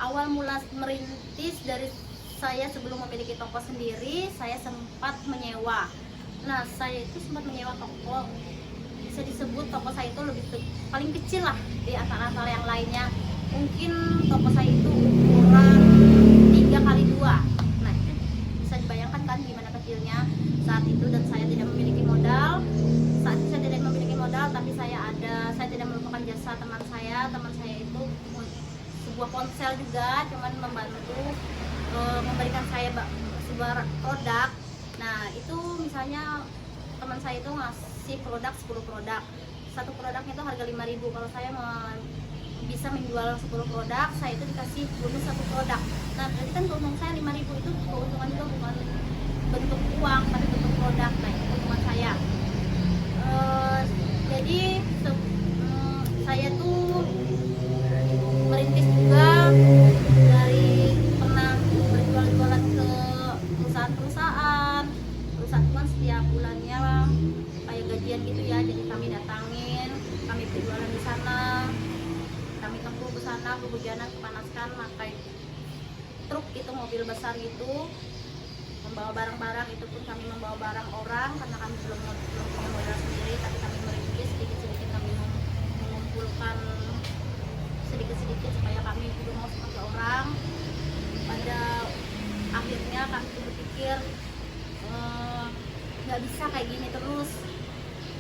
awal mula merintis dari saya sebelum memiliki toko sendiri, saya sempat menyewa. Nah, saya itu sempat menyewa toko, bisa disebut toko saya itu paling kecil lah di antara yang lainnya. Mungkin toko saya itu ukuran 3x2. Nah, itu bisa dibayangkan kan gimana kecilnya saat itu, dan saya tidak memiliki modal. Saat itu saya tidak memiliki modal, tapi saya tidak melupakan jasa teman saya. Teman saya itu sebuah ponsel juga, cuman membantu memberikan saya sebuah produk. Nah, itu misalnya teman saya itu ngasih produk 10 produk. Satu produknya itu harga 5.000. Kalau saya bisa menjual 10 produk, saya itu dikasih bonus 1 produk. Nah, berarti kan keuntungan saya 5.000 itu keuntungan juga bukan bentuk uang, tapi bentuk produk. Nah, itu keuntungan saya. Jadi saya tuh merintis juga dari pernah berjualan ke perusahaan kan setiap bulannya kayak gajian gitu ya, jadi kami datangin, kami berjualan di sana, kami tempuh ke sana, kehujanan, kepanaskan, pakai truk itu, mobil besar gitu, membawa barang-barang. Itu pun kami membawa barang orang karena kami belum punya modal sendiri, tapi kami merintis sedikit-sedikit, kami mengumpulkan sedikit-sedikit supaya kami juga mau seperti orang. Pada akhirnya kami berpikir nggak bisa kayak gini terus,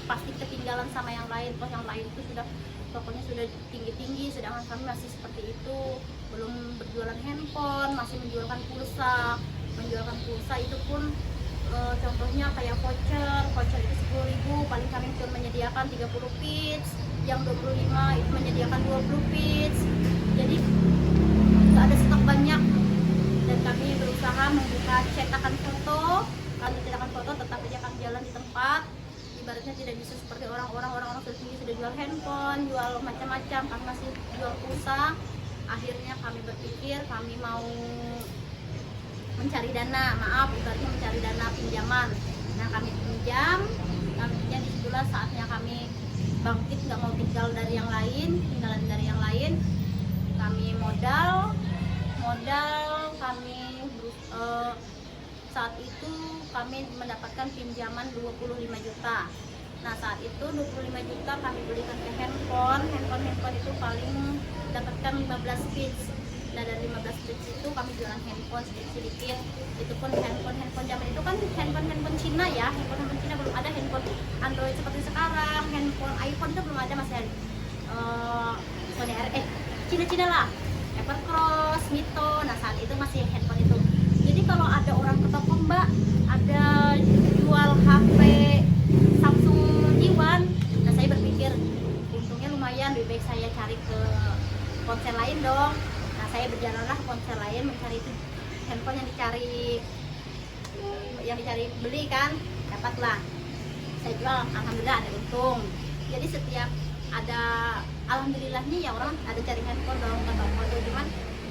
pasti ketinggalan sama yang lain. Toh yang lain itu sudah tokonya sudah tinggi-tinggi, sedangkan kami masih seperti itu, belum berjualan handphone, masih menjualkan pulsa itu pun contohnya kayak voucher itu 10.000, paling kami cuma menyediakan 30 piece, yang 25 itu menyediakan 20 piece, jadi nggak ada stok banyak. Dan kami berusaha membuka cetakan foto. Kami cetakan foto tetap aja kami jalan di tempat, ibaratnya tidak bisa seperti orang sudah tinggi, sudah jual handphone, jual macam-macam, kami masih jual pulsa. Akhirnya kami berpikir kami mau mencari dana, ibaratnya mencari dana pinjaman. Nah, kami pinjam disitulah saatnya kami bangkit, nggak mau tinggalan dari yang lain. Kami modal kami saat itu kami mendapatkan pinjaman 25 juta. Nah, saat itu 25 juta kami belikan ke handphone itu paling dapatkan 15 piece. Nah, dari 15 piece itu kami jualan handphone sedikit-sedikit. Itu pun handphone zaman itu kan handphone Cina ya, handphone Cina, belum ada handphone Android seperti sekarang. Handphone iPhone itu belum ada, masih ada Sony Cina lah, Evercross, Mito. Nah, saat itu masih handphone itu. Jadi kalau ada orang ke toko, Mbak, ada jual HP Samsung Jiwan, nah saya berpikir untungnya lumayan, lebih baik saya cari ke ponsel lain dong. Nah, saya berjalanlah ke ponsel lain mencari itu handphone yang dicari beli kan, dapatlah. Saya jual, alhamdulillah ada untung. Jadi setiap ada alhamdulillahnya ya, orang ada cari handphone dong ke toko itu. Cuman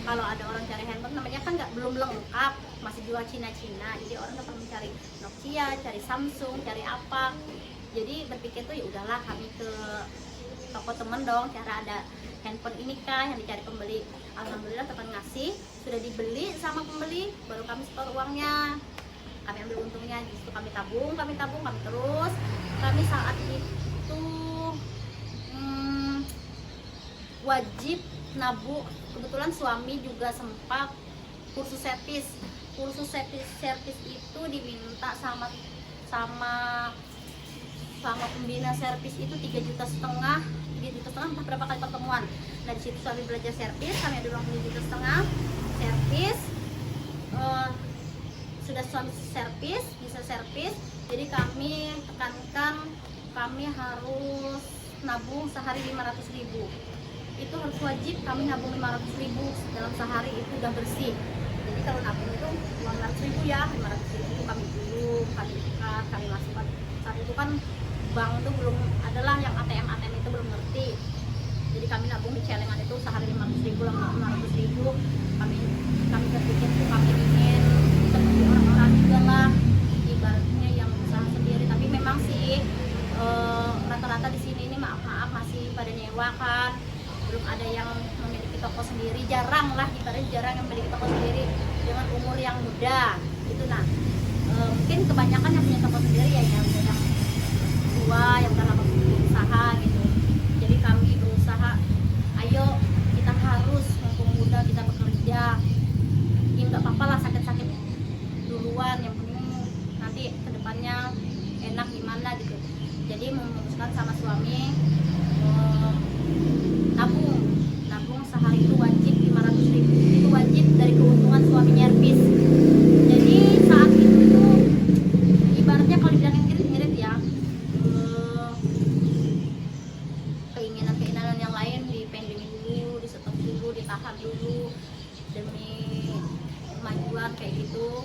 kalau ada orang cari handphone namanya kan belum lengkap, masih jual Cina-Cina, jadi orang dapat mencari Nokia, cari Samsung, cari apa. Jadi berpikir tuh ya udahlah, kami ke toko temen dong, cara ada handphone ini kah yang dicari pembeli. Alhamdulillah teman ngasih, sudah dibeli sama pembeli, baru kami setor uangnya, kami ambil untungnya. Di situ kami tabung terus. Kami saat itu wajib nabung. Kebetulan suami juga sempat kursus servis itu diminta sama pembina servis itu 3,5 juta, entah berapa kali pertemuan. Nah, di situ suami belajar servis, kami ada uang 3,5 juta servis. Sudah suami bisa servis, jadi kami tekankan kami harus nabung sehari 500.000. Itu harus wajib, kami nabung 500.000 dalam sehari, itu udah bersih. Jadi kalau nabung itu 500.000 ya, 500.000 kami dulu, kami ikat, kami masukkan. Saat itu kan bank itu belum adalah, yang ATM itu belum ngerti. Jadi kami nabung di celengan itu sehari 500.000, 500.000. Kami berpikir tuh kami ingin seperti orang-orang juga lah, ibaratnya yang usaha sendiri. Tapi memang sih rata-rata di sini ini maaf masih pada nyewa kan. belum ada yang memiliki toko sendiri, jarang lah, ibaratnya jarang yang memiliki toko sendiri dengan umur yang muda gitu. Nah mungkin kebanyakan yang punya toko sendiri ya yang tua, yang udah lama berusaha gitu. Jadi kami berusaha, ayo kita harus mumpung muda kita bekerja, ya nggak apa-apa lah sakit-sakit duluan, yang penting nanti kedepannya enak gimana gitu. Jadi memutuskan sama suami nabung sehari itu wajib 500.000, itu wajib dari keuntungan suami nyervis. Jadi saat itu tuh ibaratnya kalau dibilang ngirit-ngirit ya, keinginan yang lain dipendingin dulu, di stop dulu, ditahan dulu demi kemajuan kayak gitu.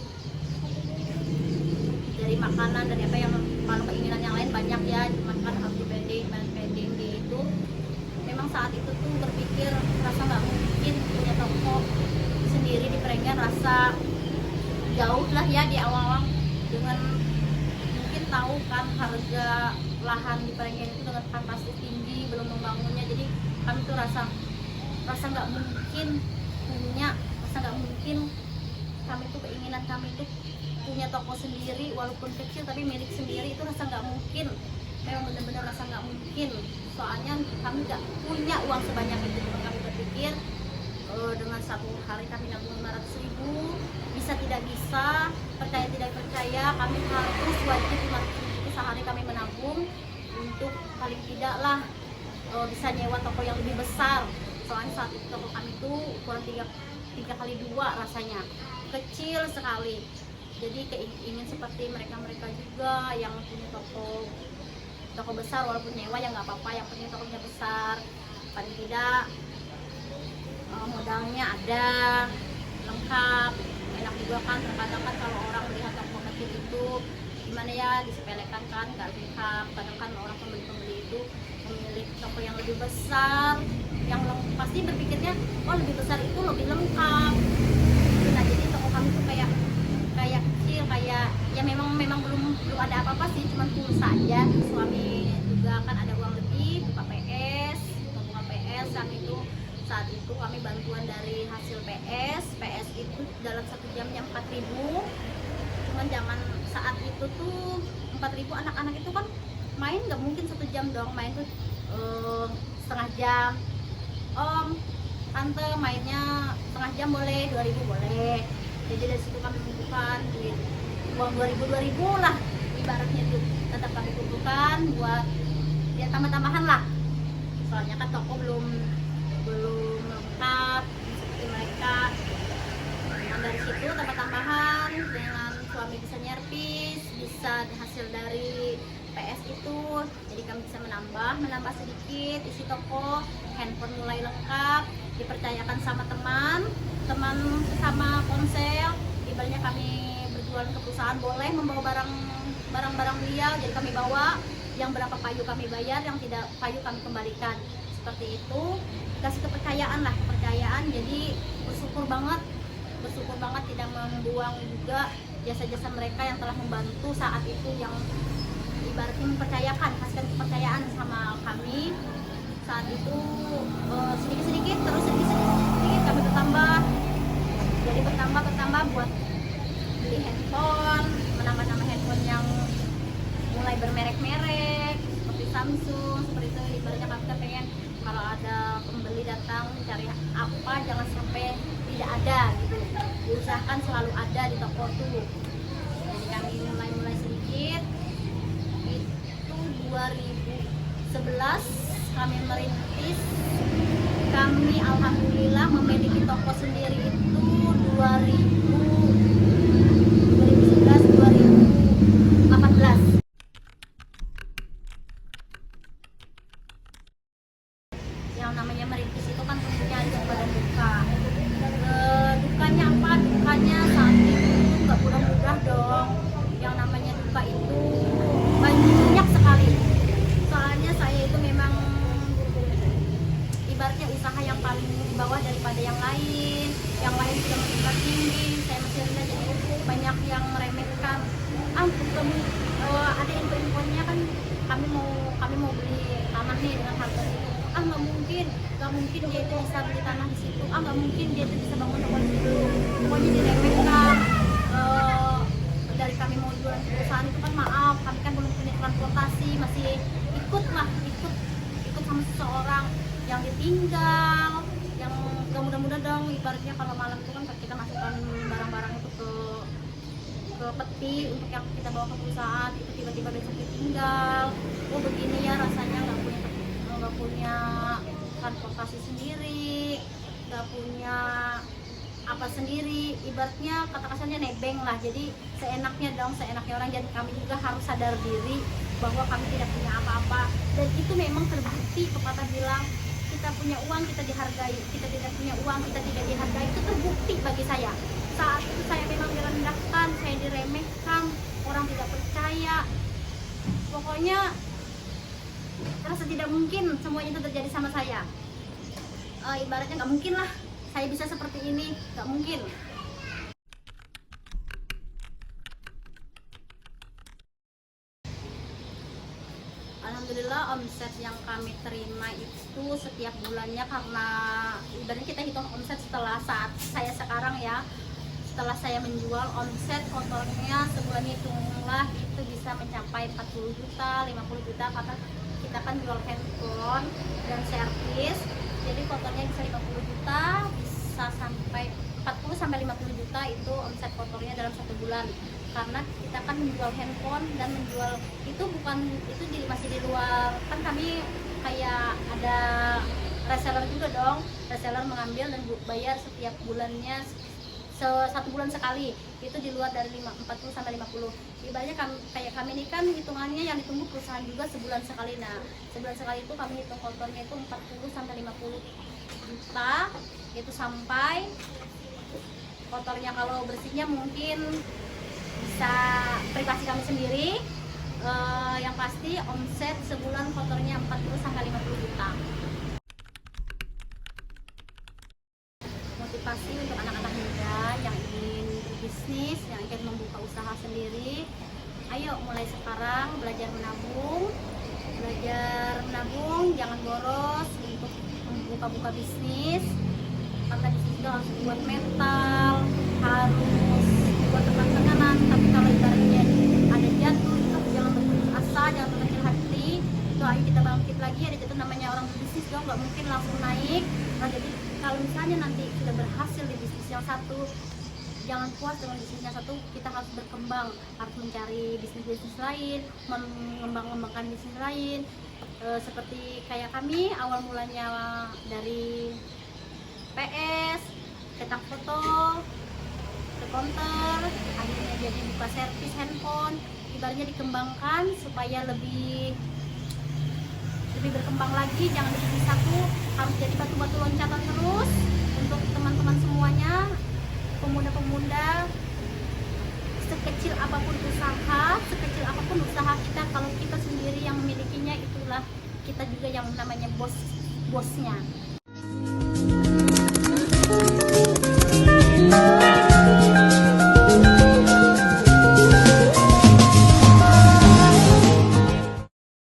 Dari makanan, dari apa yang kalau keinginan yang lain banyak ya, cuman kan harus dipending gitu. Memang saat itu tuh berpikir rasa nggak mungkin punya toko sendiri di Perengan, rasa jauh lah ya di awal-awal, dengan mungkin tahu kan harga lahan di Perengan itu dengan fantastis tinggi, belum membangunnya. Jadi kami tuh rasa nggak mungkin punya, rasa nggak mungkin kami tuh, keinginan kami tuh punya toko sendiri walaupun kecil tapi milik sendiri, itu rasa nggak mungkin. Memang benar-benar rasa nggak mungkin, soalnya kami nggak punya uang sebanyak itu. Kami berpikir dengan satu hari kami nabung 500.000, bisa tidak bisa, percaya tidak percaya, kami harus wajib 500.000 sehari kami menabung untuk paling tidak lah bisa nyewa toko yang lebih besar. Soalnya saat itu toko kami itu ukuran 3x2 rasanya, kecil sekali. Jadi ingin seperti mereka juga yang punya toko besar, walaupun nyewa ya nggak apa-apa, yang penting tokonya besar, paling tidak modalnya ada, lengkap, enak juga kan. Terkadang kan kalau orang melihat toko kecil itu gimana ya, disepelekan kan, nggak lengkap. Kadang kan orang pembeli itu memilih toko yang lebih besar, yang pasti berpikirnya oh lebih besar itu lebih lengkap. Nah jadi toko kami tuh kayak kecil, kayak ya memang belum ada apa-apa sih, cuman pulsa aja. Suami juga kan ada uang lebih, buka PS saat itu kami bantuan dari hasil PS itu dalam 1 jamnya 4.000. Cuman zaman saat itu tuh 4.000, anak-anak itu kan main nggak mungkin 1 jam dong, main tuh setengah jam. Om, tante mainnya setengah jam boleh, 2.000 boleh. Jadi dari situ kami kumpulkan duit, uang 2.000 lah ibaratnya tuh, tetap kami kumpulkan buat ya tambah-tambahan lah. Soalnya kan toko belum lengkap seperti mereka. Nah dari situ tambah-tambahan, dengan suami bisa nyervis, bisa hasil dari PS itu, jadi kami bisa menambah sedikit isi toko. Handphone mulai lengkap, dipercayakan sama teman sama ponsel. Ibaratnya kami berjualan ke perusahaan, boleh membawa barang-barang beliau, jadi kami bawa. Yang berapa payu kami bayar, yang tidak payu kami kembalikan. Seperti itu, kasih kepercayaan. Jadi bersyukur banget tidak membuang juga jasa-jasa mereka yang telah membantu saat itu, yang ibaratnya mempercayakan, kasihkan kepercayaan sama kami saat itu. Sedikit-sedikit kami bertambah, jadi bertambah buat beli handphone, menambah handphone yang mulai bermerek-merek seperti Samsung, seperti itu. Ibaratnya kami pengen kalau ada pembeli datang mencari apa, jangan sampai tidak ada gitu, diusahakan selalu ada di toko tuh. Jadi kami mulai sedikit. Itu 2011 kami merintis, kami alhamdulillah memiliki toko sendiri itu 2014. Yang namanya merintis itu kan tentunya ada suka dan duka. Dukanya apa? Dukanya saat itu nggak mudah-mudah dong. Yang namanya duka itu banyak sekali. Soalnya saya itu memang ibaratnya usaha yang paling di bawah daripada yang lain. Yang lain sudah meningkat tinggi, saya masih rendah, jadi banyak yang meremehkan. Ada info-infonya kan kami mau beli tanah nih dengan harga itu. nggak mungkin dia itu bisa beli tanah di situ, nggak mungkin dia itu bisa bangun toko di situ. Pokoknya diremehkan. Dari kami mau jualan ke perusahaan itu kan maaf, kami kan belum punya transportasi, masih ikut sama seseorang yang ditinggal, yang gak mudah-mudah dong. Ibaratnya kalau malam itu kan kita masukkan barang-barang itu ke peti untuk yang kita bawa ke perusahaan, itu tiba-tiba besok ditinggal. Oh begini ya rasanya, nggak punya transportasi sendiri, nggak punya apa sendiri, ibaratnya kata kasarnya nebeng lah. Jadi seenaknya orang, dan kami juga harus sadar diri bahwa kami tidak punya apa-apa. Dan itu memang terbukti, pepatah bilang kita punya uang kita dihargai, kita tidak punya uang kita tidak dihargai. Itu terbukti bagi saya. Saat itu saya memang direndahkan, saya diremehkan, orang tidak percaya. Pokoknya rasa tidak mungkin semuanya itu terjadi sama saya. Ibaratnya nggak mungkin lah saya bisa seperti ini, nggak mungkin. Alhamdulillah omset yang kami terima itu setiap bulannya, karena ibaratnya kita hitung omset setelah saat saya sekarang ya, setelah saya menjual, omset kotornya sebulan hitunglah itu bisa mencapai 40 juta, 50 juta, karena kita kan jual handphone dan servis. Jadi kotornya bisa 50 juta, bisa sampai 40 sampai 50 juta itu omset kotornya dalam satu bulan. Karena kita kan menjual handphone dan menjual itu masih di luar, kan kami kayak ada reseller juga dong. Reseller mengambil dan bayar setiap bulannya satu bulan sekali, itu di luar dari 40 sampai 50. Ibaratnya kayak kami ini kan hitungannya yang ditunggu perusahaan juga sebulan sekali. Nah, sebulan sekali itu kami hitung kotornya itu 40 sampai 50 juta. Itu sampai kotornya, kalau bersihnya mungkin bisa privasi kami sendiri. Yang pasti omset sebulan kotornya 40 sampai 50 juta. Motivasi untuk anak-anak muda yang ingin berbisnis, yang ingin membuka usaha sendiri, ayo mulai sekarang belajar menabung, jangan boros untuk membuka bisnis. Karena bisnis itu harus buat mental, harus buat tekanan. Tapi kalau ibaratnya ada jatuh, itu jangan berputus asa, jangan berkecil hati. Itu ayo kita bangkit lagi. Ada jatuh, namanya orang berbisnis dong, nggak mungkin langsung naik. Nah, jadi kalau misalnya nanti kita berhasil di bisnis yang satu, jangan puas dengan bisnis yang satu, kita harus berkembang, harus mencari bisnis lain, mengembangkan bisnis lain. Seperti kayak kami awal mulanya dari PS, cetak foto, ke counter, akhirnya jadi buka servis handphone. Ibaratnya dikembangkan supaya lebih berkembang lagi, jangan jadi satu, harus jadi batu-batu loncatan terus untuk teman-teman semuanya, pemuda-pemuda. Sekecil apapun usaha kita, kalau kita sendiri yang memilikinya, itulah kita juga yang namanya bosnya.